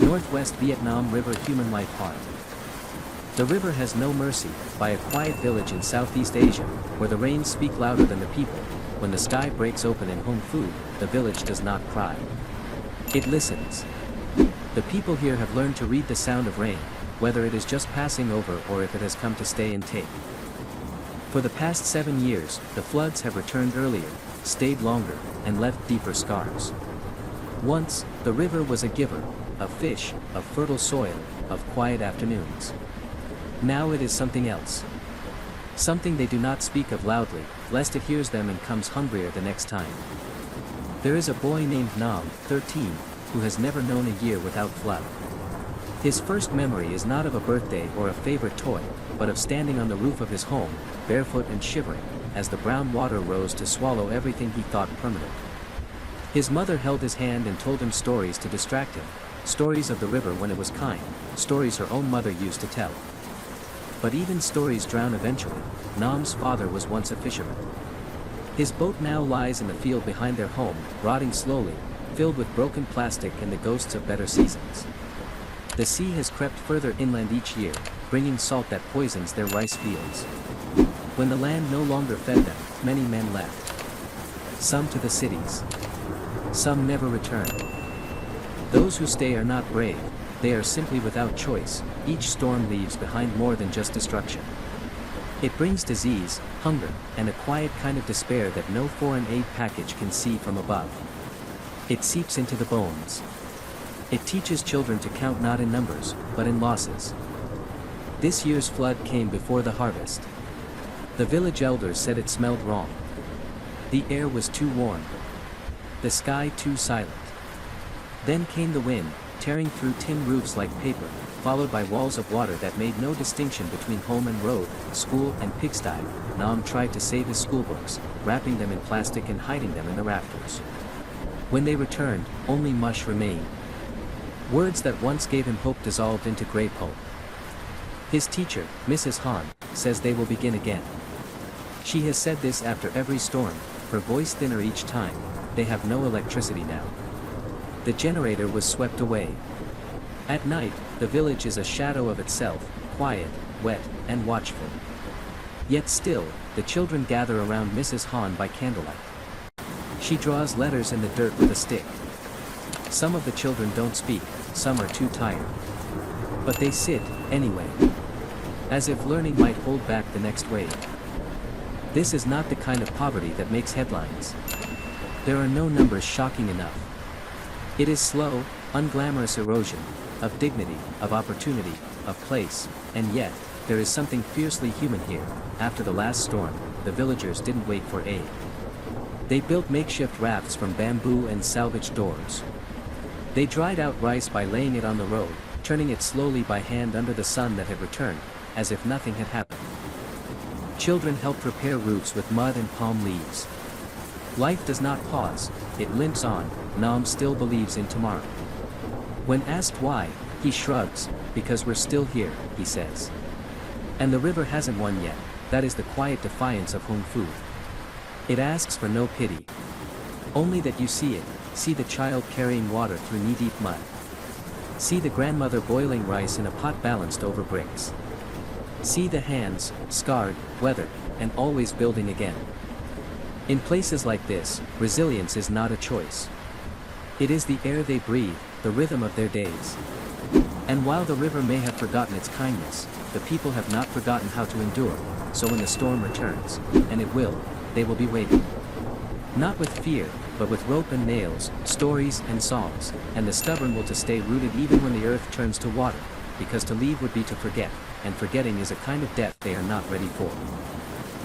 Northwest Vietnam River human life harm. The river has no mercy, by a quiet village in Southeast Asia, where the rains speak louder than the people. When the sky breaks open in Hong Fu, the village does not cry. It listens. The people here have learned to read the sound of rain, whether it is just passing over or if it has come to stay and take. For the past 7 years, the floods have returned earlier, stayed longer, and left deeper scars. Once, the river was a giver, of fish, of fertile soil, of quiet afternoons. Now it is something else. Something they do not speak of loudly, lest it hears them and comes hungrier the next time. There is a boy named Nam, 13, who has never known a year without flood. His first memory is not of a birthday or a favorite toy, but of standing on the roof of his home, barefoot and shivering, as the brown water rose to swallow everything he thought permanent. His mother held his hand and told him stories to distract him, stories of the river when it was kind, stories her own mother used to tell. But even stories drown eventually. Nam's father was once a fisherman. His boat now lies in the field behind their home, rotting slowly, filled with broken plastic and the ghosts of better seasons. The sea has crept further inland each year, bringing salt that poisons their rice fields. When the land no longer fed them, many men left. Some to the cities. Some never returned. Those who stay are not brave, they are simply without choice. Each storm leaves behind more than just destruction. It brings disease, hunger, and a quiet kind of despair that no foreign aid package can see from above. It seeps into the bones. It teaches children to count not in numbers, but in losses. This year's flood came before the harvest. The village elders said it smelled wrong. The air was too warm. The sky too silent. Then came the wind, tearing through tin roofs like paper, followed by walls of water that made no distinction between home and road, school and pigsty. Nam tried to save his schoolbooks, wrapping them in plastic and hiding them in the rafters. When they returned, only mush remained. Words that once gave him hope dissolved into gray pulp. His teacher, Mrs. Han, says they will begin again. She has said this after every storm, her voice thinner each time. They have no electricity now. The generator was swept away. At night, the village is a shadow of itself, quiet, wet, and watchful. Yet still, the children gather around Mrs. Han by candlelight. She draws letters in the dirt with a stick. Some of the children don't speak, some are too tired. But they sit, anyway. As if learning might hold back the next wave. This is not the kind of poverty that makes headlines. There are no numbers shocking enough. It is slow, unglamorous erosion, of dignity, of opportunity, of place, and yet, there is something fiercely human here. After the last storm, the villagers didn't wait for aid. They built makeshift rafts from bamboo and salvaged doors. They dried out rice by laying it on the road, turning it slowly by hand under the sun that had returned, as if nothing had happened. Children helped repair roofs with mud and palm leaves. Life does not pause, it limps on. Nam still believes in tomorrow. When asked why, he shrugs, because we're still here, he says. And the river hasn't won yet, that is the quiet defiance of Hong Fu. It asks for no pity. Only that you see it, see the child carrying water through knee-deep mud. See the grandmother boiling rice in a pot balanced over bricks. See the hands, scarred, weathered, and always building again. In places like this, resilience is not a choice. It is the air they breathe, the rhythm of their days. And while the river may have forgotten its kindness, the people have not forgotten how to endure, so when the storm returns, and it will, they will be waiting. Not with fear, but with rope and nails, stories and songs, and the stubborn will to stay rooted even when the earth turns to water, because to leave would be to forget, and forgetting is a kind of death they are not ready for.